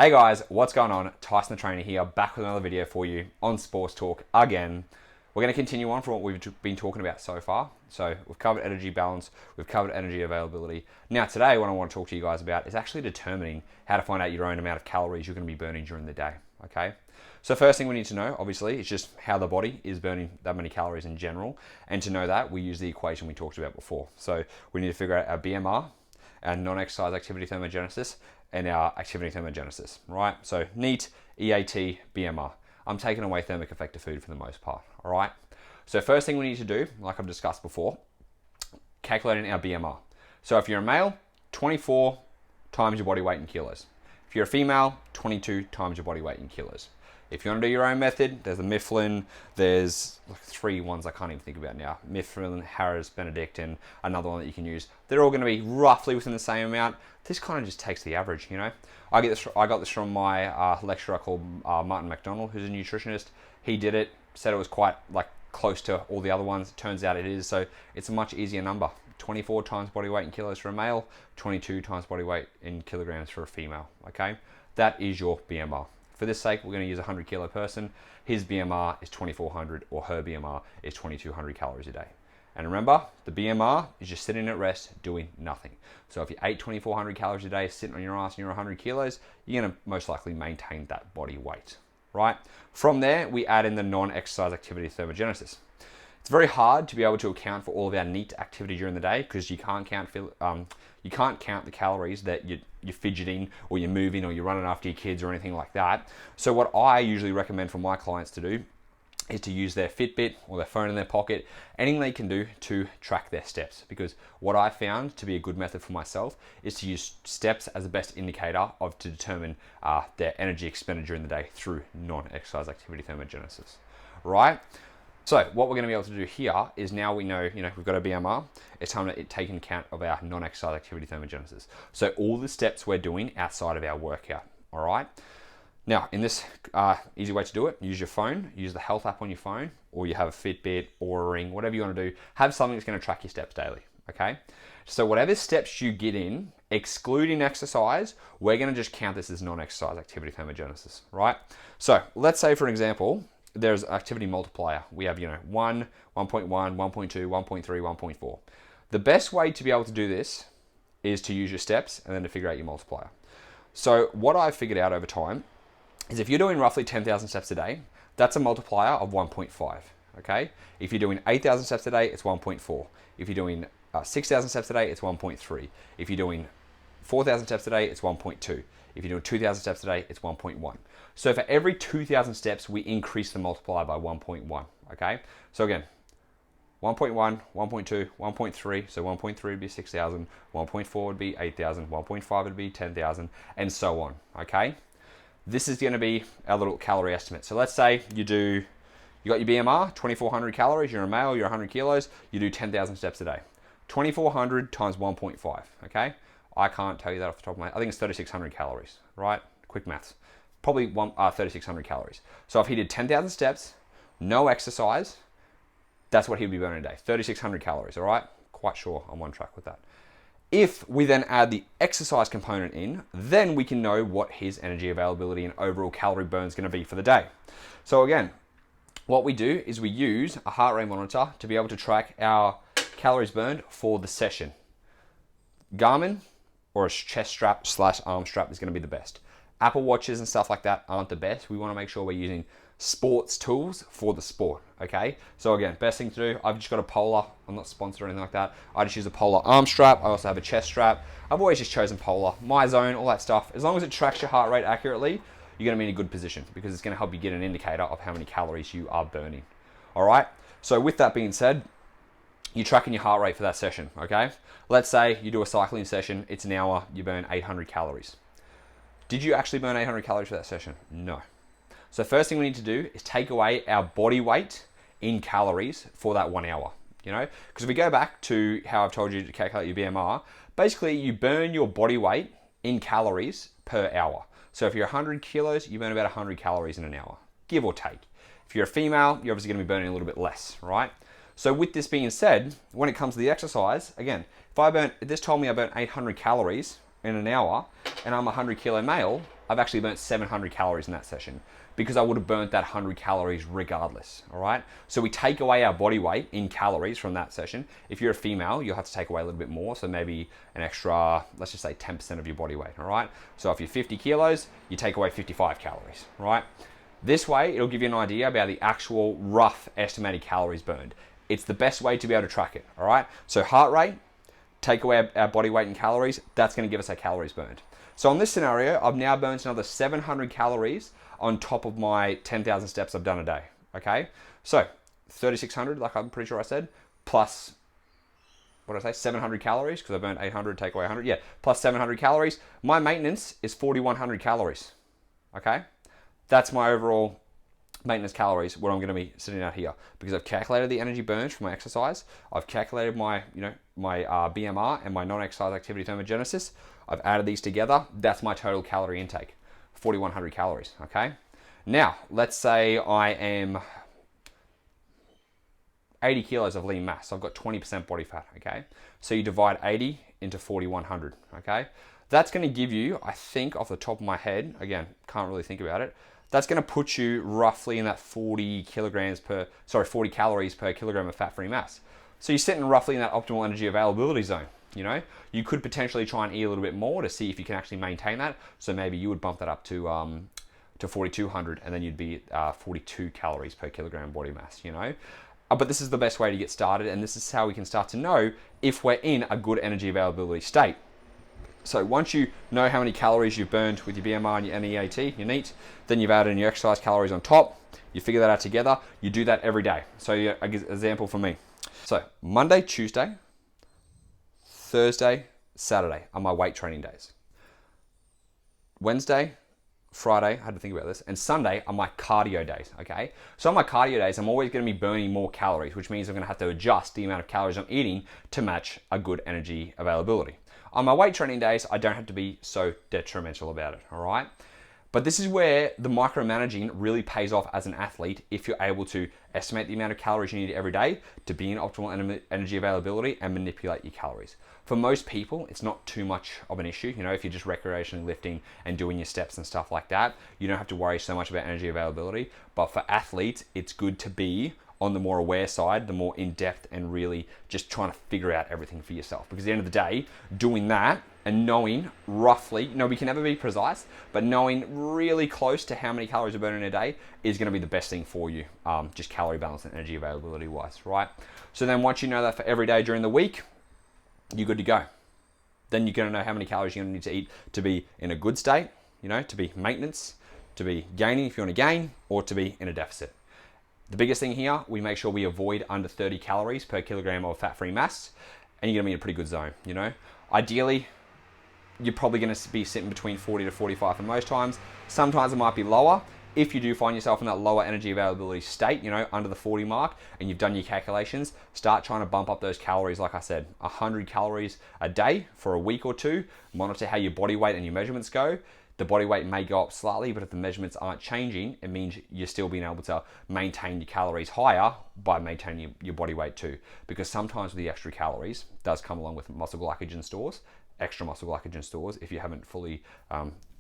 Hey guys, what's going on? Tyson the Trainer here, back with another video for you on Sports Talk again. We're going to continue on from what we've been talking about so far. So we've covered energy balance, we've covered energy availability. Now today what I want to talk to you guys about is actually determining how to find out your own amount of calories you're going to be burning during the day, okay? So first thing we need to know, obviously, is just how the body is burning that many calories in general. And to know that, we use the equation we talked about before. So we need to figure out our BMR, our non-exercise activity thermogenesis, and our activity thermogenesis, right? So NEAT, EAT, BMR. I'm taking away thermic effect of food for the most part, all right? So first thing we need to do, like I've discussed before, calculating our BMR. So if you're a male, 24 times your body weight in kilos. If you're a female, 22 times your body weight in kilos. If you want to do your own method, there's the Mifflin, there's like 3 ones I can't even think about now. Mifflin, Harris, Benedict, and another one that you can use. They're all going to be roughly within the same amount. This kind of just takes the average, you know. I got this from my lecturer called Martin McDonald, who's a nutritionist. He did it, said it was quite like close to all the other ones. It turns out it is, so it's a much easier number. 24 times body weight in kilos for a male, 22 times body weight in kilograms for a female, okay? That is your BMR. For this sake, we're going to use a 100 kilo person. His BMR is 2400 or her BMR is 2200 calories a day. And remember, the BMR is just sitting at rest doing nothing. So if you ate 2400 calories a day sitting on your ass and you're 100 kilos, you're going to most likely maintain that body weight, right? From there, we add in the non-exercise activity thermogenesis. It's very hard to be able to account for all of our NEAT activity during the day because you can't count the calories that you're fidgeting or you're moving or you're running after your kids or anything like that. So what I usually recommend for my clients to do is to use their Fitbit or their phone in their pocket, anything they can do to track their steps. Because what I found to be a good method for myself is to use steps as the best indicator to determine their energy expenditure in the day through non-exercise activity thermogenesis, right? So what we're going to be able to do here is now we know, we've got a BMR. It's time to take into account of our non-exercise activity thermogenesis. So all the steps we're doing outside of our workout, all right? Now, in this easy way to do it, use your phone, use the health app on your phone, or you have a Fitbit or a Ring, whatever you want to do, have something that's going to track your steps daily, okay? So whatever steps you get in, excluding exercise, we're going to just count this as non-exercise activity thermogenesis, right? So let's say, for example, there's activity multiplier. We have, 1, 1.1, 1.2, 1.3, 1.4. The best way to be able to do this is to use your steps and then to figure out your multiplier. So what I've figured out over time is if you're doing roughly 10,000 steps a day, that's a multiplier of 1.5, okay? If you're doing 8,000 steps a day, it's 1.4. If you're doing 6,000 steps a day, it's 1.3. If you're doing 4,000 steps a day, it's 1.2. If you're doing 2,000 steps a day, it's 1.1. So for every 2,000 steps, we increase the multiplier by 1.1, okay? So again, 1.1, 1.2, 1.3, so 1.3 would be 6,000, 1.4 would be 8,000, 1.5 would be 10,000, and so on, okay? This is going to be our little calorie estimate. So let's say you got your BMR, 2,400 calories, you're a male, you're 100 kilos, you do 10,000 steps a day. 2,400 times 1.5, okay? I can't tell you that off the top of my head. I think it's 3,600 calories, right? Quick maths. Probably 3,600 calories. So if he did 10,000 steps, no exercise, that's what he'd be burning a day. 3,600 calories, all right? Quite sure I'm on track with that. If we then add the exercise component in, then we can know what his energy availability and overall calorie burn is going to be for the day. So again, what we do is we use a heart rate monitor to be able to track our calories burned for the session. Garmin or a chest strap / arm strap is going to be the best. Apple Watches and stuff like that aren't the best. We want to make sure we're using sports tools for the sport, okay? So again, best thing to do, I've just got a Polar. I'm not sponsored or anything like that. I just use a Polar arm strap. I also have a chest strap. I've always just chosen Polar, MyZone, all that stuff. As long as it tracks your heart rate accurately, you're going to be in a good position because it's going to help you get an indicator of how many calories you are burning, all right? So with that being said, you're tracking your heart rate for that session, okay? Let's say you do a cycling session, it's an hour, you burn 800 calories. Did you actually burn 800 calories for that session? No. So first thing we need to do is take away our body weight in calories for that 1 hour, Because if we go back to how I've told you to calculate your BMR, basically you burn your body weight in calories per hour. So if you're 100 kilos, you burn about 100 calories in an hour, give or take. If you're a female, you're obviously going to be burning a little bit less, right? So with this being said, when it comes to the exercise, again, if this told me I burnt 800 calories in an hour and I'm a 100 kilo male, I've actually burnt 700 calories in that session because I would have burnt that 100 calories regardless, all right? So we take away our body weight in calories from that session. If you're a female, you'll have to take away a little bit more, so maybe an extra, let's just say 10% of your body weight, all right? So if you're 50 kilos, you take away 55 calories, right? This way, it'll give you an idea about the actual rough estimated calories burned. It's the best way to be able to track it, all right? So heart rate, take away our body weight in calories, that's gonna give us our calories burned. So on this scenario, I've now burned another 700 calories on top of my 10,000 steps I've done a day, okay? So 3,600, like I'm pretty sure I said, plus, what did I say, 700 calories, because I burned 800, take away 100, yeah, plus 700 calories. My maintenance is 4,100 calories, okay? That's my overall maintenance calories, what I'm gonna be sitting out here, because I've calculated the energy burned from my exercise, I've calculated my, my BMR and my non-exercise activity thermogenesis, I've added these together, that's my total calorie intake, 4,100 calories, okay? Now, let's say I am 80 kilos of lean mass, so I've got 20% body fat, okay? So you divide 80 into 4,100, okay? That's gonna give you, I think off the top of my head, again, can't really think about it, that's gonna put you roughly in that 40 calories per kilogram of fat-free mass. So you're sitting roughly in that optimal energy availability zone. You could potentially try and eat a little bit more to see if you can actually maintain that. So maybe you would bump that up to 4,200, and then you'd be at 42 calories per kilogram body mass. But this is the best way to get started, and this is how we can start to know if we're in a good energy availability state. So once you know how many calories you've burned with your BMR and your NEAT, your NEAT, then you've added in your exercise calories on top. You figure that out together. You do that every day. So an example for me. So Monday, Tuesday, Thursday, Saturday are my weight training days. Wednesday, Friday, I had to think about this, and Sunday are my cardio days, okay? So on my cardio days, I'm always gonna be burning more calories, which means I'm gonna have to adjust the amount of calories I'm eating to match a good energy availability. On my weight training days, I don't have to be so detrimental about it, all right? But this is where the micromanaging really pays off as an athlete if you're able to estimate the amount of calories you need every day to be in optimal energy availability and manipulate your calories. For most people, it's not too much of an issue. If you're just recreationally lifting and doing your steps and stuff like that, you don't have to worry so much about energy availability. But for athletes, it's good to be on the more aware side, the more in-depth, and really just trying to figure out everything for yourself. Because at the end of the day, doing that and knowing roughly, we can never be precise, but knowing really close to how many calories are burned in a day is gonna be the best thing for you, just calorie balance and energy availability wise, right? So then once you know that for every day during the week, you're good to go. Then you're gonna know how many calories you're gonna need to eat to be in a good state, to be maintenance, to be gaining if you wanna gain, or to be in a deficit. The biggest thing here, we make sure we avoid under 30 calories per kilogram of fat-free mass, and you're gonna be in a pretty good zone, Ideally, you're probably gonna be sitting between 40 to 45 for most times. Sometimes it might be lower. If you do find yourself in that lower energy availability state, under the 40 mark, and you've done your calculations, start trying to bump up those calories. Like I said, 100 calories a day for a week or two. Monitor how your body weight and your measurements go. The body weight may go up slightly, but if the measurements aren't changing, it means you're still being able to maintain your calories higher by maintaining your body weight too. Because sometimes with the extra calories does come along with muscle glycogen stores, extra muscle glycogen stores if you haven't fully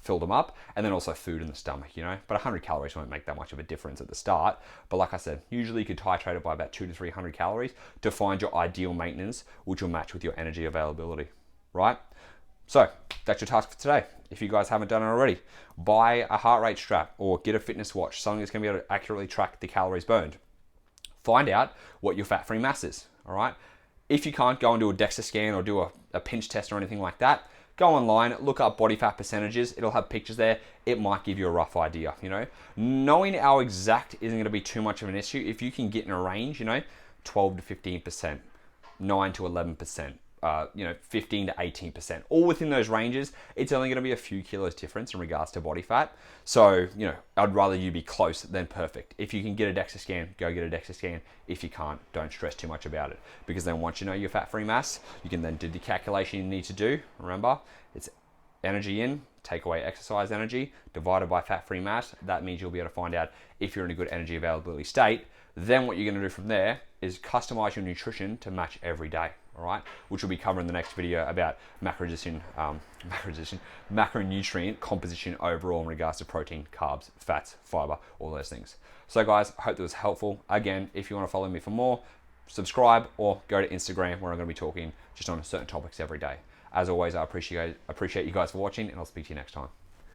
filled them up, and then also food in the stomach, But 100 calories won't make that much of a difference at the start. But like I said, usually you could titrate it by about 200 to 300 calories to find your ideal maintenance, which will match with your energy availability, right? So that's your task for today. If you guys haven't done it already, buy a heart rate strap or get a fitness watch, something that's gonna be able to accurately track the calories burned. Find out what your fat-free mass is, all right? If you can't, go and do a DEXA scan or do a pinch test or anything like that. Go online, look up body fat percentages. It'll have pictures there. It might give you a rough idea, Knowing our exact isn't gonna be too much of an issue. If you can get in a range, 12 to 15%, 9 to 11%, 15 to 18%, all within those ranges, it's only going to be a few kilos difference in regards to body fat. So, I'd rather you be close than perfect. If you can get a DEXA scan, go get a DEXA scan. If you can't, don't stress too much about it, because then once you know your fat-free mass, you can then do the calculation you need to do. Remember, it's energy in, take away exercise energy, divided by fat-free mass. That means you'll be able to find out if you're in a good energy availability state. Then what you're going to do from there is customize your nutrition to match every day. all right, which we'll be covering in the next video about macronutrient composition overall in regards to protein, carbs, fats, fiber, all those things. So guys, I hope that was helpful. Again, if you want to follow me for more, subscribe or go to Instagram where I'm going to be talking just on certain topics every day. As always, I appreciate you guys for watching, and I'll speak to you next time.